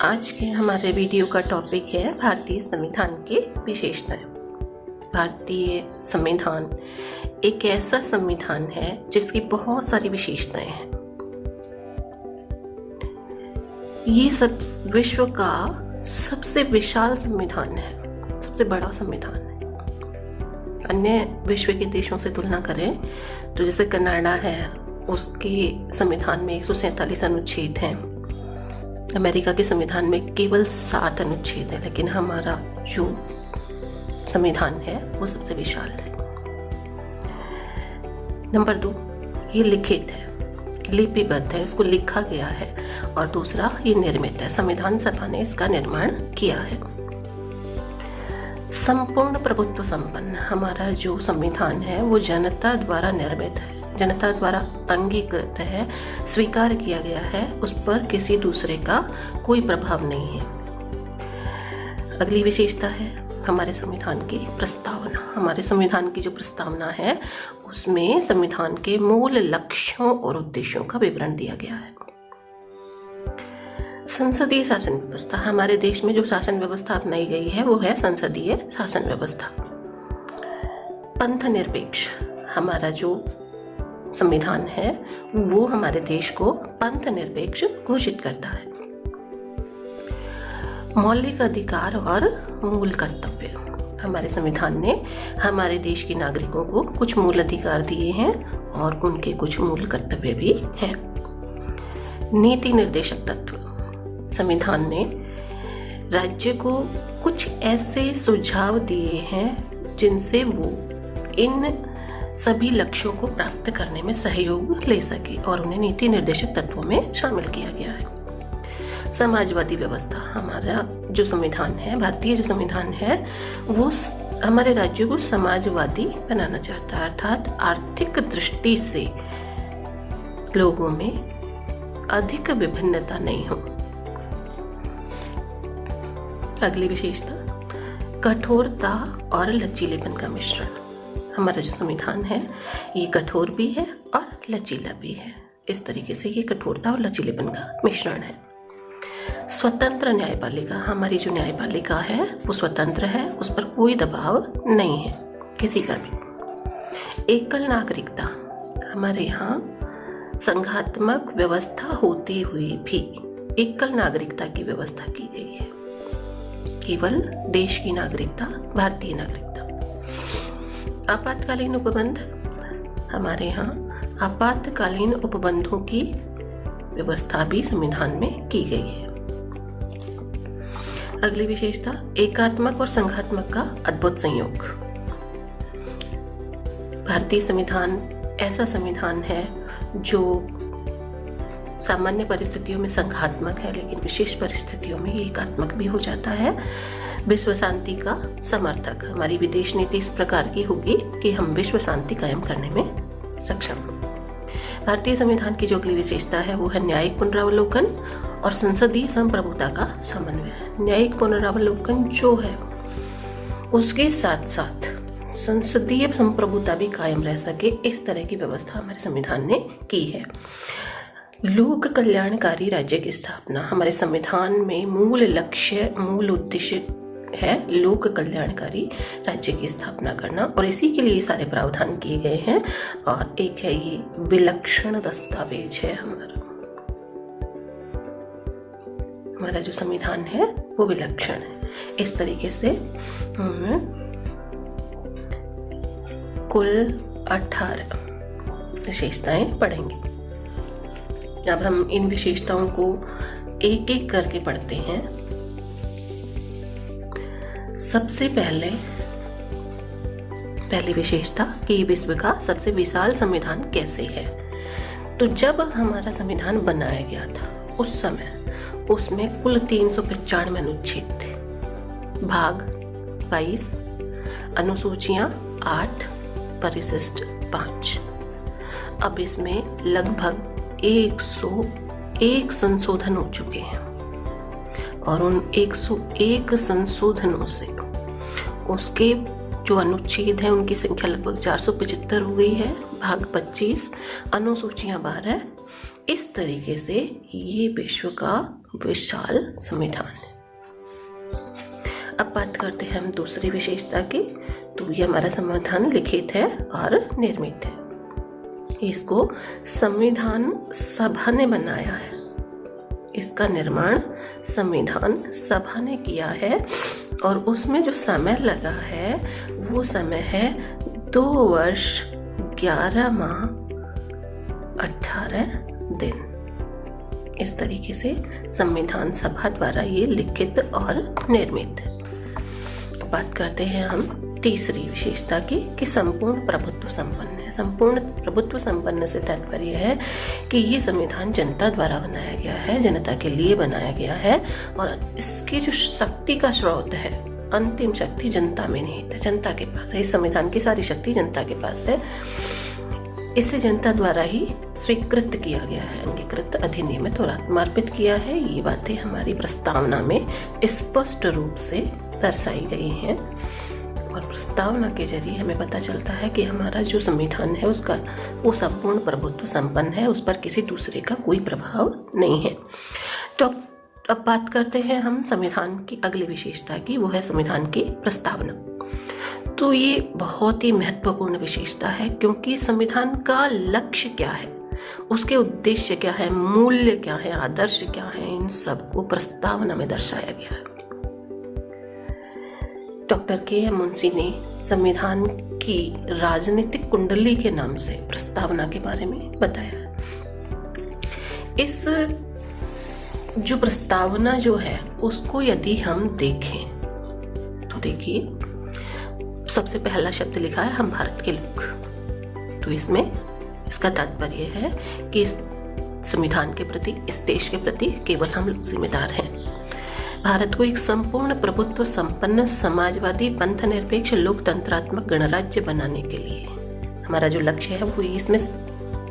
आज के हमारे वीडियो का टॉपिक है भारतीय संविधान की विशेषताएं। भारतीय संविधान एक ऐसा संविधान है जिसकी बहुत सारी विशेषताएं हैं। ये सब विश्व का सबसे विशाल संविधान है, सबसे बड़ा संविधान है। अन्य विश्व के देशों से तुलना करें तो जैसे कनाडा है, उसके संविधान में 147 अनुच्छेद हैं। अमेरिका के संविधान में केवल 7 अनुच्छेद है, लेकिन हमारा जो संविधान है वो सबसे विशाल है। नंबर 2, ये लिखित है, लिपिबद्ध है, इसको लिखा गया है। और दूसरा, ये निर्मित है, संविधान सभा ने इसका निर्माण किया है। संपूर्ण प्रभुत्व संपन्न हमारा जो संविधान है वो जनता द्वारा निर्मित है, जनता द्वारा अंगीकृत है, स्वीकार किया गया है, उस पर किसी दूसरे का कोई प्रभाव नहीं है। अगली विशेषता है हमारे संविधान की प्रस्तावना। हमारे संविधान की जो प्रस्तावना है उसमें संविधान के मूल लक्ष्यों और उद्देश्यों का विवरण दिया गया है। संसदीय शासन व्यवस्था, हमारे देश में जो शासन व्यवस्था अपनाई गई है वो है संसदीय शासन व्यवस्था। पंथ निरपेक्ष, हमारा जो संविधान है वो हमारे देश को पंथ निरपेक्ष घोषित करता है। मौलिक अधिकार और मूल कर्तव्य, हमारे संविधान ने हमारे देश के नागरिकों को कुछ मूल अधिकार दिए हैं और उनके कुछ मूल कर्तव्य भी हैं। नीति निर्देशक तत्व, संविधान ने राज्य को कुछ ऐसे सुझाव दिए हैं जिनसे वो इन सभी लक्ष्यों को प्राप्त करने में सहयोग ले सके और उन्हें नीति निर्देशक तत्वों में शामिल किया गया है। समाजवादी व्यवस्था, हमारा जो संविधान है, भारतीय जो संविधान है वो हमारे राज्य को समाजवादी बनाना चाहता है, अर्थात आर्थिक दृष्टि से लोगों में अधिक विभिन्नता नहीं हो। अगली विशेषता, कठोरता और लचीलेपन का मिश्रण। हमारा जो संविधान है ये कठोर भी है और लचीला भी है। इस तरीके से ये कठोरता और लचीलेपन का मिश्रण है। स्वतंत्र न्यायपालिका, हमारी जो न्यायपालिका है वो स्वतंत्र है, उस पर कोई दबाव नहीं है किसी का भी। एकल नागरिकता, हमारे यहाँ संघात्मक व्यवस्था होती हुई भी एकल नागरिकता की व्यवस्था की गई है, केवल देश की नागरिकता, भारतीय नागरिकता। आपातकालीन उपबंध, हमारे यहाँ आपातकालीन उपबंधों की व्यवस्था भी संविधान में की गई है। अगली विशेषता, एकात्मक और संघात्मक का अद्भुत संयोग। भारतीय संविधान ऐसा संविधान है जो सामान्य परिस्थितियों में संघात्मक है, लेकिन विशेष परिस्थितियों में ये एकात्मक भी हो जाता है। विश्व शांति का समर्थक, हमारी विदेश नीति इस प्रकार की होगी कि हम विश्व शांति कायम करने में सक्षम हों। भारतीय संविधान की जो अगली विशेषता है वो है न्यायिक पुनरावलोकन और संसदीय संप्रभुता का समन्वय। न्यायिक पुनरावलोकन जो है उसके साथ साथ संसदीय संप्रभुता भी कायम रह सके, इस तरह की व्यवस्था हमारे संविधान ने की है। लोक कल्याणकारी राज्य की स्थापना, हमारे संविधान में मूल लक्ष्य, मूल उद्देश्य है लोक कल्याणकारी राज्य की स्थापना करना, और इसी के लिए सारे प्रावधान किए गए हैं। और एक है ये विलक्षण दस्तावेज है हमारा जो संविधान है वो विलक्षण है। इस तरीके से कुल 18 विशेषताएं पढ़ेंगे। अब हम इन विशेषताओं को एक एक करके पढ़ते हैं। सबसे पहली विशेषता कि विश्व का सबसे विशाल संविधान कैसे है। तो जब हमारा संविधान बनाया गया था उस समय उसमें कुल 395 अनुच्छेद थे, भाग 22, अनुसूचियां 8, परिशिष्ट 5। अब इसमें लगभग 101 संशोधन हो चुके हैं और उन 101 संशोधनों से उसके जो अनुच्छेद है उनकी संख्या लगभग 475 हो गई है। भाग 25, अनुसूचियां 12। इस तरीके से ये विश्व का विशाल संविधान है। अब बात करते हैं हम दूसरी विशेषता की। तो ये हमारा संविधान लिखित है और निर्मित है। इसको संविधान सभा ने बनाया है। इसका निर्माण संविधान सभा ने किया है और उसमें जो समय लगा है वो समय है 2 वर्ष 11 माह 18 दिन। इस तरीके से संविधान सभा द्वारा ये लिखित और निर्मित है। बात करते हैं हम तीसरी विशेषता की कि संपूर्ण प्रभुत्व संपन्न है। संपूर्ण प्रभुत्व संपन्न से तात्पर्य है कि ये संविधान जनता द्वारा बनाया गया है, जनता के लिए बनाया गया है और इसकी जो शक्ति का स्रोत है, अंतिम शक्ति जनता में निहित है, जनता के पास है। इस संविधान की सारी शक्ति जनता के पास है। इसे जनता द्वारा ही स्वीकृत किया गया है, अंगीकृत, अधिनियमित और आत्मार्पित किया है। ये बातें हमारी प्रस्तावना में स्पष्ट रूप से दर्शाई गई हैं और प्रस्तावना के जरिए हमें पता चलता है कि हमारा जो संविधान है उसका वो संपूर्ण प्रभुत्व संपन्न है, उस पर किसी दूसरे का कोई प्रभाव नहीं है। तो अब बात करते हैं हम संविधान की अगली विशेषता की, वो है संविधान की प्रस्तावना। तो ये बहुत ही महत्वपूर्ण विशेषता है क्योंकि संविधान का लक्ष्य क्या है, उसके उद्देश्य क्या है, मूल्य क्या है, आदर्श क्या है, इन सबको प्रस्तावना में दर्शाया गया है। डॉक्टर के मुंशी ने संविधान की राजनीतिक कुंडली के नाम से प्रस्तावना के बारे में बताया। इस जो प्रस्तावना जो है उसको यदि हम देखें तो देखिए, सबसे पहला शब्द लिखा है हम भारत के लोग। तो इसमें इसका तात्पर्य है कि इस संविधान के प्रति, इस देश के प्रति केवल हम लोग जिम्मेदार हैं। भारत को एक संपूर्ण प्रभुत्व संपन्न समाजवादी पंथ निरपेक्ष लोकतंत्रात्मक गणराज्य बनाने के लिए हमारा जो लक्ष्य है वो इसमें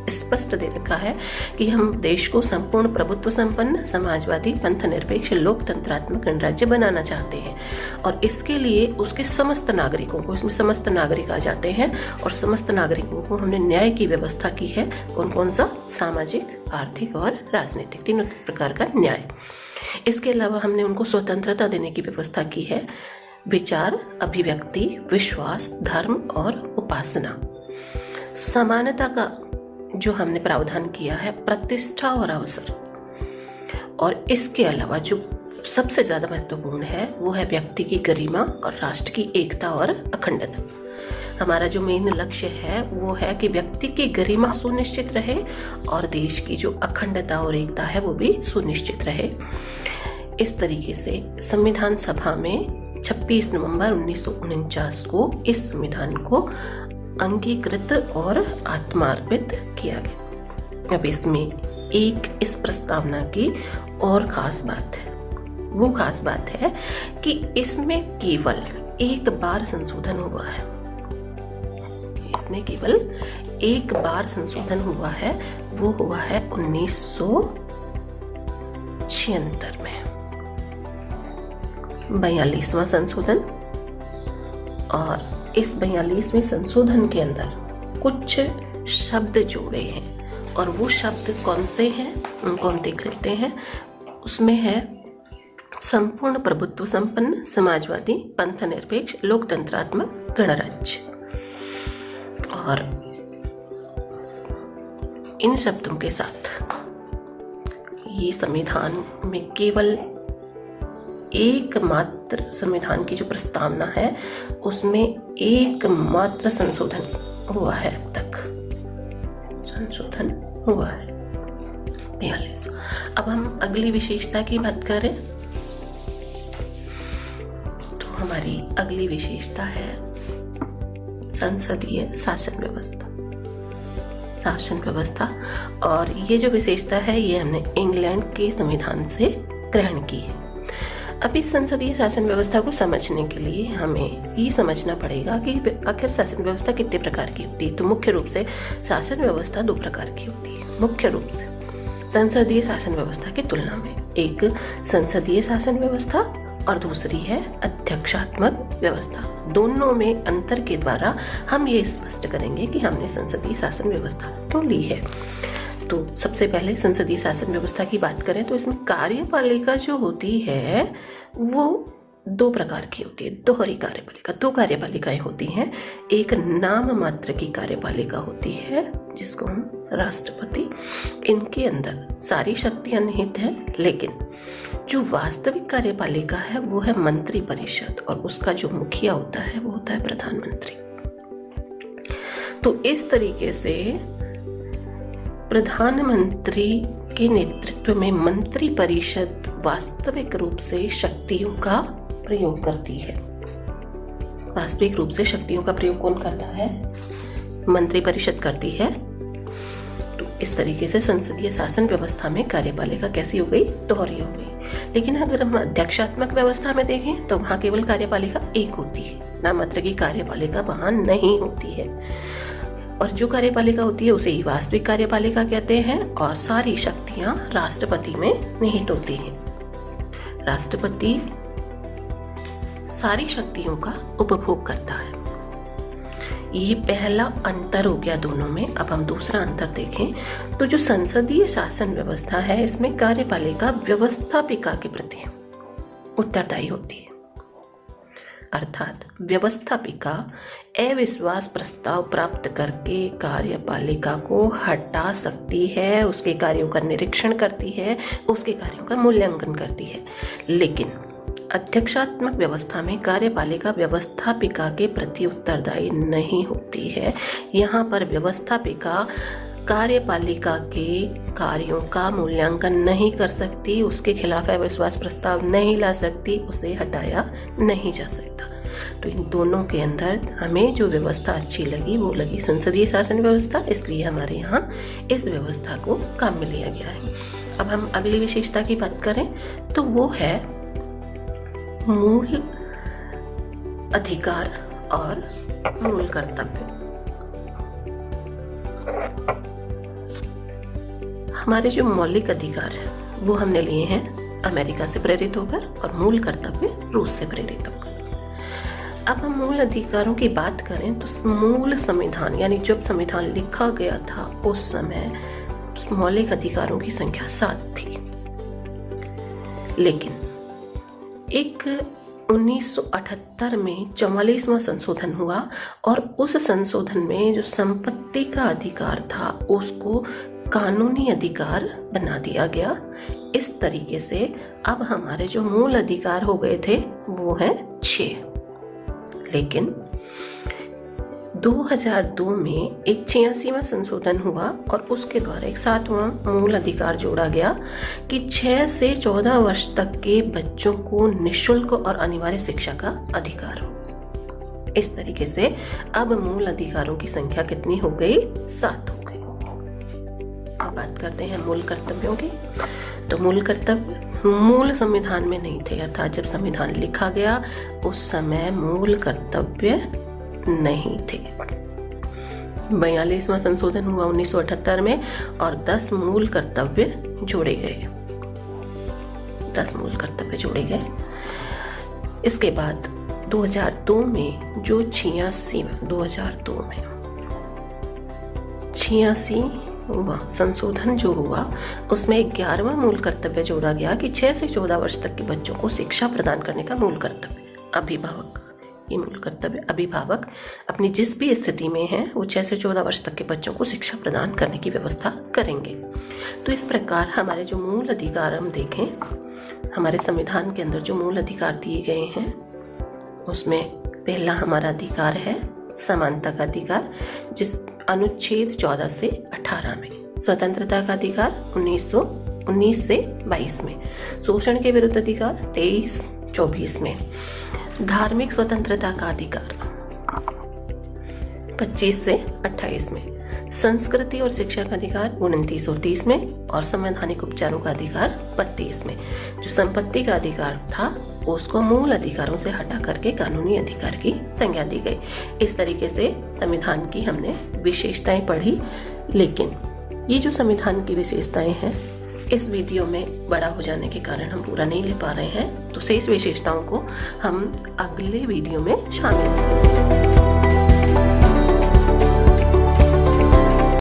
स्पष्ट दे रखा है कि हम देश को संपूर्ण प्रभुत्व संपन्न समाजवादी पंथ निरपेक्ष लोकतंत्रात्मक गणराज्य बनाना चाहते हैं और इसके लिए उसके समस्त नागरिकों को, इसमें समस्त नागरिक आ जाते हैं और समस्त नागरिकों को हमने न्याय की व्यवस्था की है। कौन कौन सा? सामाजिक, आर्थिक और राजनीतिक, तीनों प्रकार का न्याय। इसके अलावा हमने उनको स्वतंत्रता देने की व्यवस्था की है, विचार, अभिव्यक्ति, विश्वास, धर्म और उपासना। समानता का जो हमने प्रावधान किया है, प्रतिष्ठा और अवसर। और इसके अलावा जो सबसे ज्यादा महत्वपूर्ण है वो है व्यक्ति की गरिमा और राष्ट्र की एकता और अखंडता। हमारा जो मेन लक्ष्य है वो है कि व्यक्ति की गरिमा सुनिश्चित रहे और देश की जो अखंडता और एकता है वो भी सुनिश्चित रहे। इस तरीके से संविधान सभा में 26 नवंबर 1949 को इस संविधान को अंगीकृत और आत्मार्पित किया गया। अब इसमें एक इस प्रस्तावना की और खास बात है, वो खास बात है कि इसमें केवल एक बार संशोधन हुआ है। इसमें केवल एक बार संशोधन हुआ है, वो हुआ है 1976 में, 42वां संशोधन। और इस 42वें संशोधन के अंदर कुछ शब्द जोड़े हैं और वो शब्द कौन से हैं उनको हम देख लेते हैं। उसमें है संपूर्ण प्रभुत्व संपन्न समाजवादी पंथ निरपेक्ष लोकतंत्रात्मक गणराज्य। और इन शब्दों के साथ ये संविधान में केवल एकमात्र संविधान की जो प्रस्तावना है उसमें एकमात्र संशोधन हुआ है, अब तक संशोधन हुआ है 42। अब हम अगली विशेषता की बात करें तो हमारी अगली विशेषता है संसदीय शासन व्यवस्था। शासन व्यवस्था, और ये जो विशेषता है ये हमने इंग्लैंड के संविधान से ग्रहण की है। अब इस संसदीय शासन व्यवस्था को समझने के लिए हमें ये समझना पड़ेगा कि आखिर शासन व्यवस्था कितने प्रकार की होती है। तो मुख्य रूप से शासन व्यवस्था 2 प्रकार की होती है। मुख्य रूप से संसदीय शासन व्यवस्था की तुलना में एक संसदीय शासन व्यवस्था और दूसरी है अध्यक्षात्मक व्यवस्था। दोनों में अंतर के द्वारा हम ये स्पष्ट करेंगे कि हमने संसदीय शासन व्यवस्था क्यों ली है। तो सबसे पहले संसदीय शासन व्यवस्था की बात करें तो इसमें कार्यपालिका जो होती है वो दो प्रकार की होती है, दोहरी कार्यपालिका। दो कार्यपालिकाएं होती हैं। एक नाम मात्र की कार्यपालिका होती है जिसको हम राष्ट्रपति, इनके अंदर सारी शक्तियां निहित हैं, लेकिन जो वास्तविक कार्यपालिका है वो है मंत्री परिषद और उसका जो मुखिया होता है वो होता है प्रधानमंत्री। तो इस तरीके से प्रधानमंत्री के नेतृत्व में मंत्री परिषद वास्तविक रूप से शक्तियों का प्रयोग करती है। वास्तविक रूप से शक्तियों का प्रयोग कौन करता है? मंत्री परिषद करती है। तो इस तरीके से संसदीय शासन व्यवस्था में कार्यपालिका कैसी हो गई? दोहरी हो गई। लेकिन अगर हम अध्यक्षात्मक व्यवस्था में देखें तो वहां केवल कार्यपालिका एक होती है, नाममात्र की कार्यपालिका वहां नहीं होती है। और जो कार्यपालिका होती है उसे ही वास्तविक कार्यपालिका कहते हैं और सारी शक्तियां राष्ट्रपति में निहित होती हैं। राष्ट्रपति सारी शक्तियों का उपभोग करता है। ये पहला अंतर हो गया दोनों में। अब हम दूसरा अंतर देखें तो जो संसदीय शासन व्यवस्था है इसमें कार्यपालिका व्यवस्थापिका के प्रति उत्तरदायी होती है। अर्थात व्यवस्थापिका अविश्वास प्रस्ताव प्राप्त करके कार्यपालिका को हटा सकती है, उसके कार्यों का निरीक्षण करती है, उसके कार्यों का मूल्यांकन करती है। लेकिन अध्यक्षात्मक व्यवस्था में कार्यपालिका व्यवस्थापिका के प्रति उत्तरदायी नहीं होती है। यहाँ पर व्यवस्थापिका कार्यपालिका के कार्यों का मूल्यांकन नहीं कर सकती, उसके खिलाफ अविश्वास प्रस्ताव नहीं ला सकती, उसे हटाया नहीं जा सकता। तो इन दोनों के अंदर हमें जो व्यवस्था अच्छी लगी वो लगी संसदीय शासन व्यवस्था, इसलिए हमारे यहाँ इस व्यवस्था को काम में लिया गया है। अब हम अगली विशेषता की बात करें तो वो है मूल अधिकार और मूल कर्तव्य। हमारे जो मौलिक अधिकार है वो हमने लिए हैं अमेरिका से प्रेरित होकर और मूल कर्तव्य रूस से प्रेरित होकर। अब हम मूल अधिकारों की बात करें तो मूल संविधान यानी जब संविधान लिखा गया था उस समय मौलिक अधिकारों की संख्या 7 थी। लेकिन एक 1978 में 44वां संशोधन हुआ और उस संशोधन में जो संपत्ति का अधिकार था उसको कानूनी अधिकार बना दिया गया। इस तरीके से अब हमारे जो मूल अधिकार हो गए थे वो है 6। लेकिन 2002 में एक 86वां संशोधन हुआ और उसके द्वारा एक 7वां मूल अधिकार जोड़ा गया कि 6 से 14 वर्ष तक के बच्चों को निःशुल्क और अनिवार्य शिक्षा का अधिकार हो। इस तरीके से अब मूल अधिकारों की संख्या कितनी हो गई? 7 हो गई। अब बात करते हैं मूल कर्तव्यों की। तो मूल कर्तव्य मूल संविधान में नहीं थे, अर्थात जब संविधान लिखा गया उस समय मूल कर्तव्य नहीं थे। 42वां संशोधन हुआ 1978 में और 10 मूल कर्तव्य जोड़े गए। 10 मूल कर्तव्य जोड़े गए। इसके बाद 2002 में जो 2002 में 86वां संशोधन जो हुआ उसमें 11वां मूल कर्तव्य जोड़ा गया कि 6 से 14 वर्ष तक के बच्चों को शिक्षा प्रदान करने का मूल कर्तव्य अभिभावक। ये मूल कर्तव्य अभिभावक अपनी जिस भी स्थिति में है वो 6 से 14 वर्ष तक के बच्चों को शिक्षा प्रदान करने की व्यवस्था करेंगे। तो इस प्रकार हमारे जो मूल अधिकार हम देखें, हमारे संविधान के अंदर जो मूल अधिकार दिए गए हैं उसमें पहला हमारा अधिकार है समानता का अधिकार, जिस अनुच्छेद 14 से 18 में, स्वतंत्रता का अधिकार 1919 से 22 में, शोषण के विरुद्ध अधिकार 23-24 में, धार्मिक स्वतंत्रता का अधिकार 25 से 28 में, संस्कृति और शिक्षा का अधिकार 29 और 30 में और संवैधानिक उपचारों का अधिकार 32 में। जो संपत्ति का अधिकार था उसको मूल अधिकारों से हटा करके कानूनी अधिकार की संज्ञा दी गई। इस तरीके से संविधान की हमने विशेषताएं पढ़ी। लेकिन ये जो संविधान की विशेषताएं हैं इस वीडियो में बड़ा हो जाने के कारण हम पूरा नहीं ले पा रहे हैं, तो शेष विशेषताओं को हम अगले वीडियो में शामिल करेंगे।